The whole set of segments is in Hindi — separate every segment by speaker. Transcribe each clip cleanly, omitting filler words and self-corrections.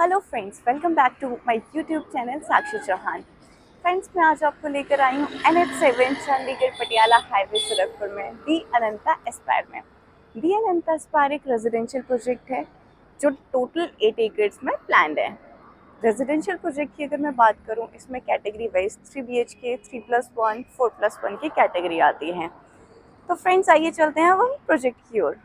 Speaker 1: Hello friends, welcome back to my YouTube channel Sakshi Chauhan. Friends, मैं आज आपको लेकर आई हूँ NH7 चंडीगढ़ पटियाला हाईवे सुरखपुर में दी अनंता एस्पायर में। दी अनंता एस्पायर एक रेजिडेंशियल प्रोजेक्ट है जो टोटल 8 एकर्स में प्लान्ड है। रेजिडेंशियल प्रोजेक्ट की अगर मैं बात करूँ, इसमें कैटेगरी वाइज 3 BHK, 3+1, 4+1 की कैटेगरी आती है। तो फ्रेंड्स, आइए चलते हैं अब हम प्रोजेक्ट की ओर।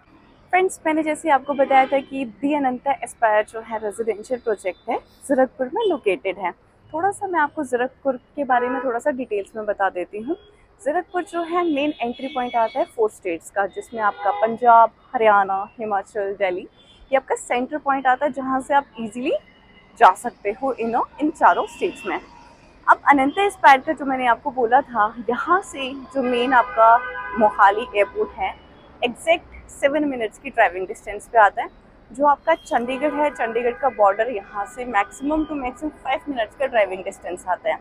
Speaker 1: फ्रेंड्स, मैंने जैसे आपको बताया था कि दी अनंता एस्पायर जो है रेजिडेंशियल प्रोजेक्ट है, ज़रकपुर में लोकेटेड है। थोड़ा सा मैं आपको ज़रकपुर के बारे में थोड़ा सा डिटेल्स में बता देती हूँ। ज़रकपुर जो है मेन एंट्री पॉइंट आता है 4 स्टेट्स का, जिसमें आपका पंजाब, हरियाणा, हिमाचल, दिल्ली, ये आपका सेंटर पॉइंट आता है जहाँ से आप इजीली जा सकते हो इन चारों स्टेट्स में। अब अनंता एस्पायर का जो मैंने आपको बोला था, यहाँ से जो मेन आपका मोहाली एयरपोर्ट है, एग्जैक्ट 7 मिनट्स की ड्राइविंग डिस्टेंस पे आता है। जो आपका चंडीगढ़ है, चंडीगढ़ का बॉर्डर यहाँ से मैक्सिमम टू मैक्सिमम 5 मिनट्स का ड्राइविंग डिस्टेंस आता है।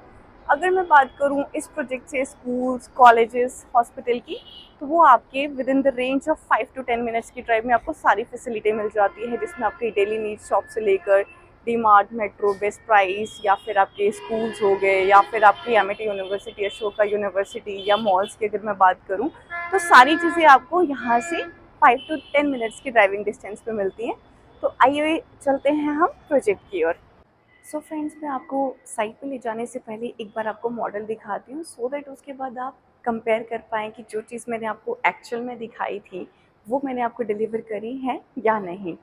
Speaker 1: अगर मैं बात करूँ इस प्रोजेक्ट से स्कूल्स, कॉलेजेस, हॉस्पिटल की, तो वो आपके with in the range of 5 to 10 minutes की ड्राइव में आपको सारी फैसिलिटी मिल जाती है, जिसमें आपकी डेली नीड्स शॉप से लेकर D mart, metro, best price, या फिर आपके स्कूल्स हो गए, या फिर आपकी एमिटी यूनिवर्सिटी, अशोका यूनिवर्सिटी, या मॉल्स की अगर मैं बात करूं, तो सारी चीज़ें आपको यहाँ से 5 to 10 मिनट्स की ड्राइविंग डिस्टेंस पे मिलती हैं। तो आइए चलते हैं हम प्रोजेक्ट की ओर। सो फ्रेंड्स, मैं आपको साइट पे ले जाने से पहले एक बार आपको मॉडल दिखाती हूँ, सो दैट उसके बाद आप कंपेयर कर पाएँ कि जो चीज़ मैंने आपको एक्चुअल में दिखाई थी वो मैंने आपको डिलीवर करी है या नहीं।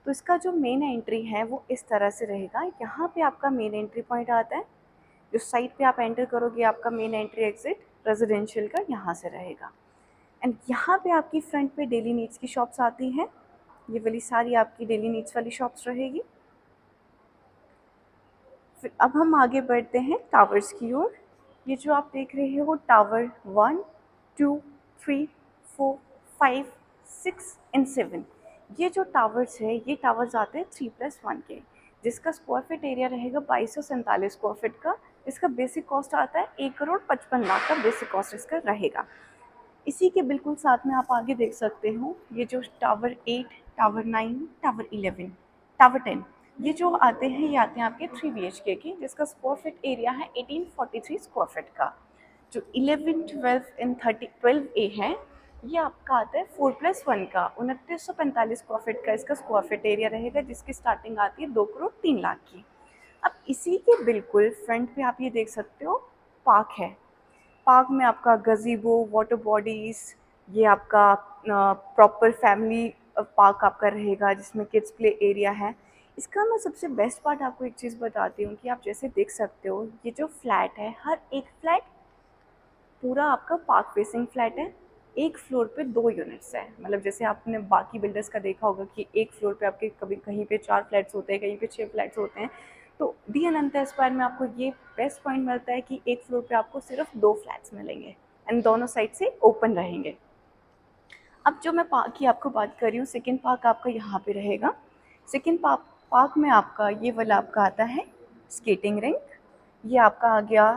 Speaker 1: तो इसका जो मेन एंट्री है वो इस तरह से रहेगा। यहाँ पे आपका मेन एंट्री पॉइंट आता है। जो साइट पे आप एंटर करोगे, आपका मेन एंट्री एग्जिट रेजिडेंशियल का यहाँ से रहेगा। एंड यहाँ पे आपकी फ्रंट पे डेली नीड्स की शॉप्स आती हैं। ये वाली सारी आपकी डेली नीड्स वाली शॉप्स रहेगी। फिर अब हम आगे बढ़ते हैं टावर्स की ओर। ये जो आप देख रहे हो टावर 1, 2, 3, 4, 5, 6 एंड 7, ये जो टावर्स है, ये टावर्स आते हैं 3+1 के, जिसका स्क्वायर फीट एरिया रहेगा 2247 स्क्वायर फीट का। इसका बेसिक कॉस्ट आता है 1,55,00,000 का बेसिक कॉस्ट इसका रहेगा। इसी के बिल्कुल साथ में आप आगे देख सकते हो, ये जो टावर 8, टावर 9, टावर 11, टावर 10, ये जो आते हैं, ये आते हैं आपके 3 BHK के, जिसका स्क्वायर फीट एरिया है 1843 स्क्वायर फीट का। जो 11, 12 एंड 12A है, ये आपका आता है 4+1 का, 2945 स्क्वायर फीट का इसका स्क्वायर फीट एरिया रहेगा, जिसकी स्टार्टिंग आती है 2,03,00,000 की। अब इसी के बिल्कुल फ्रंट पे आप ये देख सकते हो पार्क है। पार्क में आपका गज़ीबो, वाटर बॉडीज़, ये आपका प्रॉपर फैमिली पार्क आपका रहेगा, जिसमें किड्स प्ले एरिया है। इसका मैं सबसे बेस्ट पार्ट आपको एक चीज़ बताती हूँ कि आप जैसे देख सकते हो, ये जो फ्लैट है, हर एक फ्लैट पूरा आपका पार्क फेसिंग फ्लैट है। एक फ्लोर पे 2 यूनिट्स है। मतलब जैसे आपने बाकी बिल्डर्स का देखा होगा कि एक फ्लोर पे आपके कभी कहीं पे 4 फ्लैट्स होते हैं, कहीं पे 6 फ्लैट्स होते हैं। तो दी अनंता एस्पायर में आपको ये बेस्ट पॉइंट मिलता है कि एक फ्लोर पे आपको सिर्फ 2 फ्लैट्स मिलेंगे एंड दोनों साइड से ओपन रहेंगे। अब जो मैं पार्क की आपको बात कर रही हूँ, सेकेंड पार्क आपका यहाँ पे रहेगा। सेकेंड पार्क में आपका ये वाला आपका आता है स्केटिंग रिंक, ये आपका आ गया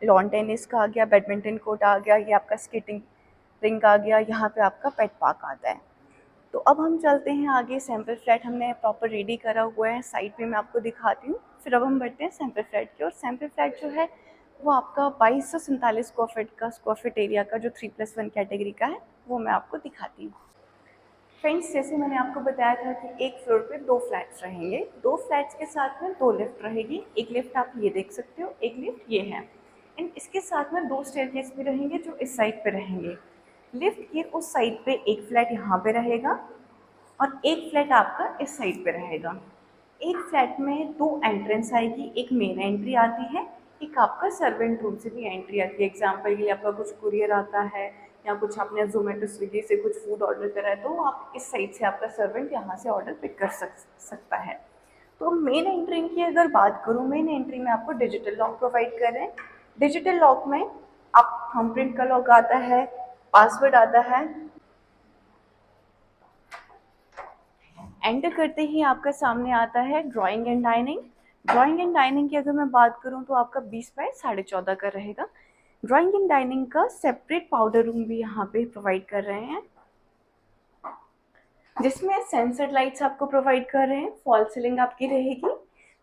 Speaker 1: लॉन टेनिस का, आ गया बैडमिंटन कोर्ट, आ गया ये आपका स्केटिंग रिंग, आ गया यहाँ पे आपका पेट पार्क आता है। तो अब हम चलते हैं आगे। सैम्पल फ्लैट हमने प्रॉपर रेडी करा हुआ है, साइड पे मैं आपको दिखाती हूँ। फिर अब हम बढ़ते हैं सैम्पल फ्लैट की। और सैम्पल फ्लैट जो है वो आपका 2247 स्क्वायर फीट का, स्क्वायर फीट एरिया का, जो 3+1 कैटेगरी का है, वो मैं आपको दिखाती हूँ। फ्रेंड्स, जैसे मैंने आपको बताया था कि एक फ्लोर पे 2 फ्लैट्स रहेंगे, 2 फ्लैट्स के साथ में 2 लिफ्ट रहेगी। एक लिफ्ट आप ये देख सकते हो, एक लिफ्ट ये है। एंड इसके साथ में 2 स्टेयरकेस भी रहेंगे जो इस साइड पे रहेंगे। लिफ्ट के उस साइड पे एक फ्लैट यहाँ पे रहेगा और एक फ्लैट आपका इस साइड पे रहेगा। एक फ्लैट में 2 एंट्रेंस आएगी, एक मेन एंट्री आती है, एक आपका सर्वेंट रूम से भी एंट्री आती है। एग्जाम्पल के लिए आपका कुछ कुरियर आता है या कुछ आपने जोमेटो स्विगी से कुछ फूड ऑर्डर करा है, तो आप इस साइड से आपका सर्वेंट यहाँ से ऑर्डर पिक कर सकता है। तो मेन एंट्री की अगर बात करूँ, मेन एंट्री में आपको डिजिटल लॉक प्रोवाइड कर रहे हैं। डिजिटल लॉक में आप थंबप्रिंट का लॉक आता है, पासवर्ड आता है। एंटर करते ही आपका सामने आता है drawing and dining. Drawing and dining की अगर मैं बात करूं तो आपका 20 बाय 14.5 का रहेगा। ड्राइंग एंड डाइनिंग का सेपरेट पाउडर रूम भी यहाँ पे प्रोवाइड कर रहे हैं, जिसमें सेंसर लाइट्स आपको प्रोवाइड कर रहे हैं। फॉल सीलिंग आपकी रहेगी।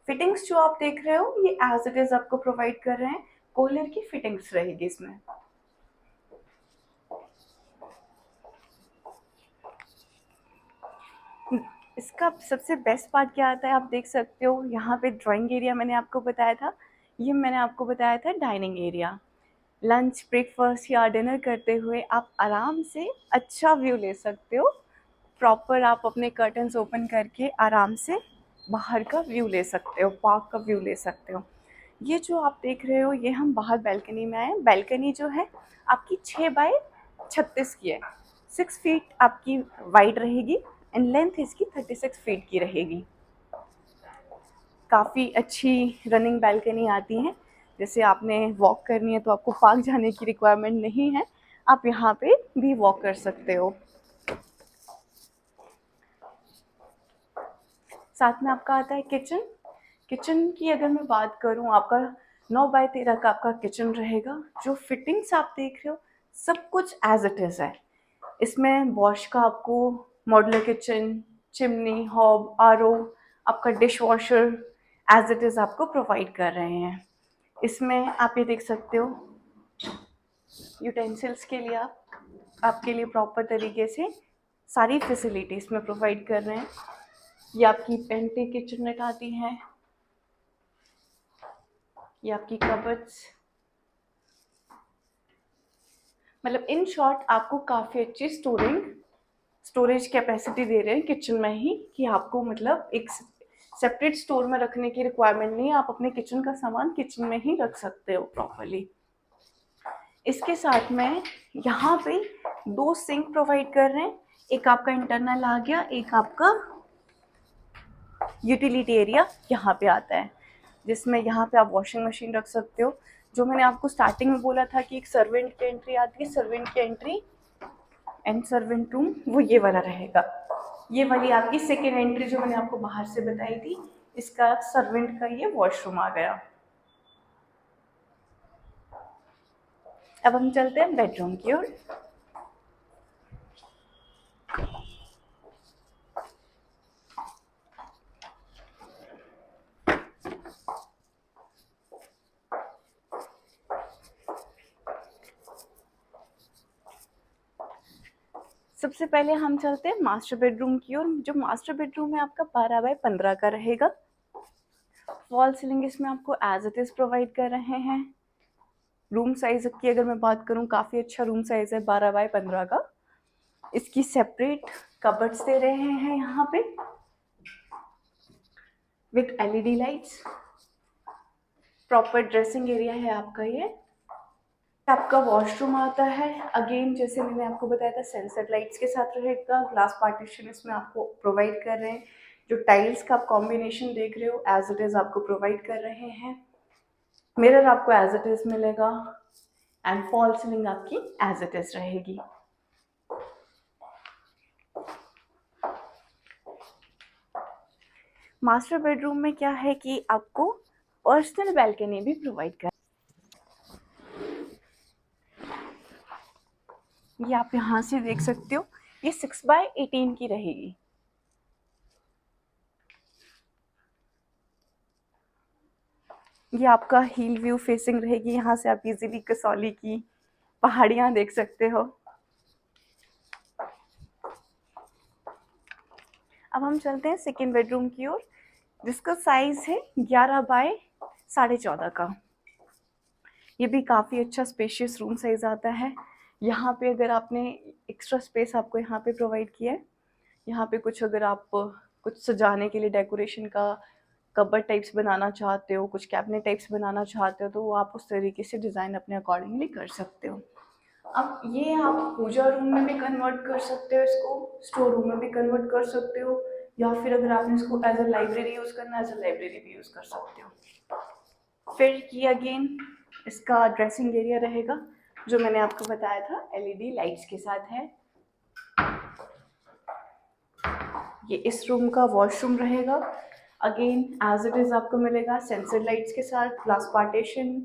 Speaker 1: फिटिंग्स जो आप देख रहे हो ये एज इट इज आपको प्रोवाइड कर रहे हैं, कोहलर की फिटिंग्स रहेगी इसमें। इसका सबसे बेस्ट पार्ट क्या आता है आप देख सकते हो, यहाँ पे ड्राइंग एरिया मैंने आपको बताया था, ये मैंने आपको बताया था डाइनिंग एरिया। लंच ब्रेकफास्ट या डिनर करते हुए आप आराम से अच्छा व्यू ले सकते हो। प्रॉपर आप अपने कर्टन्स ओपन करके आराम से बाहर का व्यू ले सकते हो, पार्क का व्यू ले सकते हो। ये जो आप देख रहे हो ये हम बाहर बैल्कनी में आए हैं। बैल्कनी जो है आपकी 6 बाय 36 की है, 6 फीट आपकी वाइड रहेगी एंड लेंथ इसकी 36 फीट की रहेगी। काफ़ी अच्छी रनिंग बैल्कनी आती हैं, जैसे आपने वॉक करनी है तो आपको पार्क जाने की रिक्वायरमेंट नहीं है, आप यहाँ पे भी वॉक कर सकते हो। साथ में आपका आता है किचन। किचन की अगर मैं बात करूँ, आपका 9 बाय 13 का आपका किचन रहेगा। जो फिटिंग्स आप देख रहे हो सब कुछ एज इट इज़ है। इसमें वॉश का आपको modular kitchen, chimney, hob, RO, आपका dish washer as it is आपको प्रोवाइड कर रहे हैं। इसमें आप ये देख सकते हो यूटेंसिल्स के लिए आपके लिए प्रॉपर तरीके से सारी फैसिलिटी इसमें प्रोवाइड कर रहे हैं। ये आपकी पेंटी किचननेट आती हैं, ये आपकी कबर्ड्स, मतलब इन शॉर्ट आपको काफ़ी अच्छी स्टोरेज कैपेसिटी दे रहे हैं किचन में ही, कि आपको मतलब एक सेपरेट स्टोर में रखने की रिक्वायरमेंट नहीं है, आप अपने किचन का सामान किचन में ही रख सकते हो प्रॉपरली। इसके साथ में यहाँ पे 2 सिंक प्रोवाइड कर रहे हैं, एक आपका इंटरनल आ गया, एक आपका यूटिलिटी एरिया यहाँ पे आता है, जिसमें यहाँ पे आप वॉशिंग मशीन रख सकते हो। जो मैंने आपको स्टार्टिंग में बोला था कि एक सर्वेंट की एंट्री आती है, सर्वेंट की एंट्री एंड सर्वेंट रूम वो ये वाला रहेगा। ये वाली आपकी सेकेंड एंट्री जो मैंने आपको बाहर से बताई थी, इसका सर्वेंट का ये वॉशरूम आ गया। अब हम चलते हैं बेडरूम की ओर। सबसे पहले हम चलते हैं मास्टर बेडरूम की ओर। जो मास्टर बेडरूम है आपका 12 बाय 15 का रहेगा। वॉल सीलिंग इसमें आपको एज इट इज प्रोवाइड कर रहे हैं। रूम साइज की अगर मैं बात करूं, काफ़ी अच्छा रूम साइज है 12 बाय 15 का। इसकी सेपरेट कबर्ड्स दे रहे हैं यहाँ पे with LED lights. Proper dressing area है आपका ये। आपका वॉशरूम आता है, अगेन जैसे मैंने आपको बताया था सेंसर लाइट्स के साथ रहेगा। ग्लास पार्टीशन इसमें आपको प्रोवाइड कर रहे हैं। जो टाइल्स का आप कॉम्बिनेशन देख रहे हो एज इट इज़ आपको प्रोवाइड कर रहे हैं। मिरर आपको एज इट इज़ मिलेगा एंड फॉल सीलिंग आपकी एज इट इज़ रहेगी। मास्टर बेडरूम में क्या है कि आपको पर्सनल बैल्कनी भी प्रोवाइड कर, ये आप यहाँ से देख सकते हो, ये 6 बाय 18 की रहेगी। ये आपका हिल व्यू फेसिंग रहेगी, यहाँ से आप इजीली कसौली की पहाड़ियाँ देख सकते हो। अब हम चलते हैं सेकेंड बेडरूम की ओर, जिसका साइज है 11 बाय 14.5 का। ये भी काफ़ी अच्छा स्पेशियस रूम साइज आता है। यहाँ पे अगर आपने एक्स्ट्रा स्पेस आपको यहाँ पे प्रोवाइड किया है, यहाँ पे कुछ अगर आप कुछ सजाने के लिए डेकोरेशन का कबर्ड टाइप्स बनाना चाहते हो, कुछ कैबिनेट टाइप्स बनाना चाहते हो, तो वो आप उस तरीके से डिज़ाइन अपने अकॉर्डिंगली कर सकते हो। अब ये आप पूजा रूम में भी कन्वर्ट कर सकते हो, इसको स्टोर रूम में भी कन्वर्ट कर सकते हो, या फिर अगर आपने इसको एज अ लाइब्रेरी यूज़ करना है, एज अ लाइब्रेरी भी यूज़ कर सकते हो। फिर ये अगेन इसका ड्रेसिंग एरिया रहेगा, जो मैंने आपको बताया था एलईडी लाइट्स के साथ है। ये इस रूम का वॉशरूम रहेगा, अगेन एज इट इज़ आपको मिलेगा सेंसर लाइट्स के साथ, ग्लास पार्टीशन,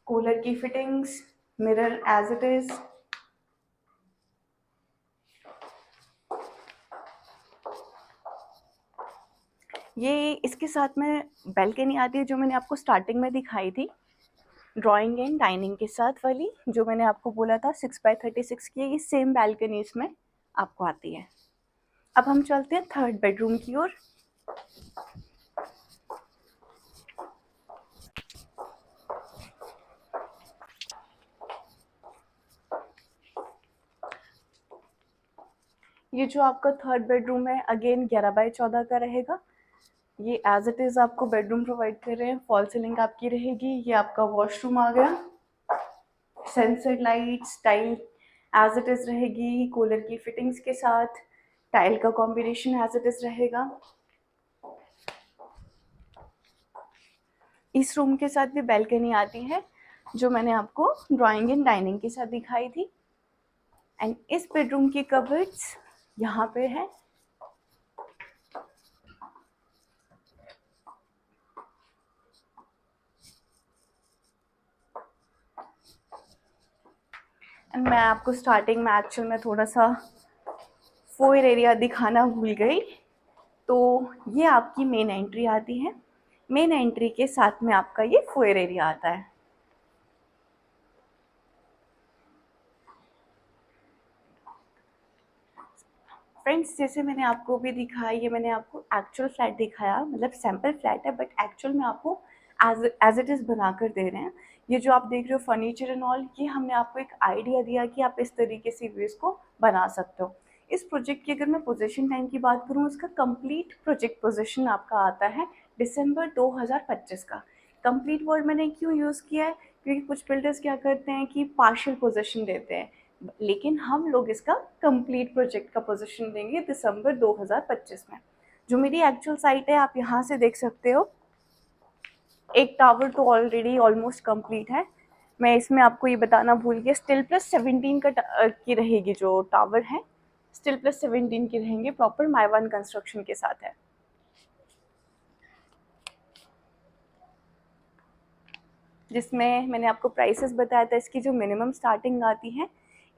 Speaker 1: कूलर की fittings, mirror as it is. ये इसके साथ में बैल्कनी आती है जो मैंने आपको स्टार्टिंग में दिखाई थी, ड्राइंग एंड डाइनिंग के साथ वाली, जो मैंने आपको बोला था 6x36 की, ये सेम बैल्कनी इसमें आपको आती है। अब हम चलते हैं थर्ड बेडरूम की ओर। ये जो आपका थर्ड बेडरूम है अगेन 11x14 का रहेगा। ये एज इट इज़ आपको बेडरूम प्रोवाइड कर रहे हैं, फॉल सीलिंग आपकी रहेगी। ये आपका वॉशरूम आ गया, sensor lights, tile as it is रहेगी, कूलर की फिटिंग्स के साथ, टाइल का कॉम्बिनेशन एज इट इज़ रहेगा। इस रूम के साथ भी बैल्कनी आती है जो मैंने आपको ड्राइंग एंड डाइनिंग के साथ दिखाई थी। एंड इस बेडरूम की कबर्ड्स यहाँ पे है। एंड मैं आपको स्टार्टिंग में एक्चुअल में थोड़ा सा फोयर एरिया दिखाना भूल गई। तो ये आपकी मेन एंट्री आती है, मेन एंट्री के साथ में आपका ये फोयर एरिया आता है। फ्रेंड्स, जैसे मैंने आपको भी दिखाया, ये मैंने आपको एक्चुअल फ्लैट दिखाया, मतलब सैम्पल फ्लैट है, बट एक्चुअल में आपको एज इट इज़ बना कर दे रहे हैं। ये जो आप देख रहे हो फर्नीचर एंड ऑल, ये हमने आपको एक आइडिया दिया कि आप इस तरीके से भी इसको बना सकते हो। इस प्रोजेक्ट की अगर मैं पोजीशन टाइम की बात करूँ, उसका कंप्लीट प्रोजेक्ट पोजीशन आपका आता है दिसंबर 2025 का। कंप्लीट वर्ड मैंने क्यों यूज़ किया है, क्योंकि कुछ बिल्डर्स क्या करते हैं कि पार्शियल पोजीशन देते हैं, लेकिन हम लोग इसका कंप्लीट प्रोजेक्ट का पोजीशन देंगे दिसंबर 2025 में। जो मेरी एक्चुअल साइट है आप यहाँ से देख सकते हो, एक टावर तो ऑलरेडी ऑलमोस्ट कंप्लीट है। मैं इसमें आपको ये बताना भूल गया, स्टील प्लस 17 की रहेगी जो टावर है, स्टील प्लस 17 की रहेंगे, प्रॉपर माइवान कंस्ट्रक्शन के साथ है। जिसमें मैंने आपको प्राइसेस बताया था, इसकी जो मिनिमम स्टार्टिंग आती है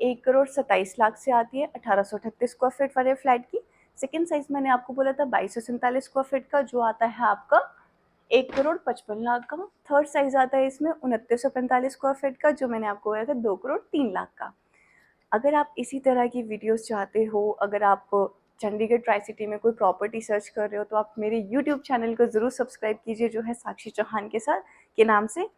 Speaker 1: 1,27,00,000 से आती है 1838 स्क्वायर फीट वाले फ्लैट की। सेकेंड साइज मैंने आपको बोला था 2247 स्क्वायर फीट का, जो आता है आपका 1,55,00,000 का। थर्ड साइज आता है इसमें 2945 स्क्वायर फीट का, जो मैंने आपको बोला था 2,03,00,000 का। अगर आप इसी तरह की वीडियोस चाहते हो, अगर आप चंडीगढ़ ट्राई सिटी में कोई प्रॉपर्टी सर्च कर रहे हो, तो आप मेरे यूट्यूब चैनल को ज़रूर सब्सक्राइब कीजिए, जो है साक्षी चौहान के साथ के नाम से।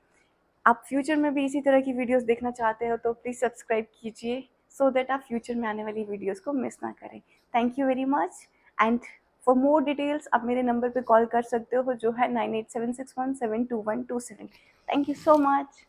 Speaker 1: आप फ्यूचर में भी इसी तरह की वीडियोस देखना चाहते हो तो प्लीज़ सब्सक्राइब कीजिए, सो दैट आप फ्यूचर में आने वाली वीडियोस को मिस ना करें। Thank you very much. And for more details आप मेरे नंबर पे कॉल कर सकते हो, जो है 9876172127। Thank you so much.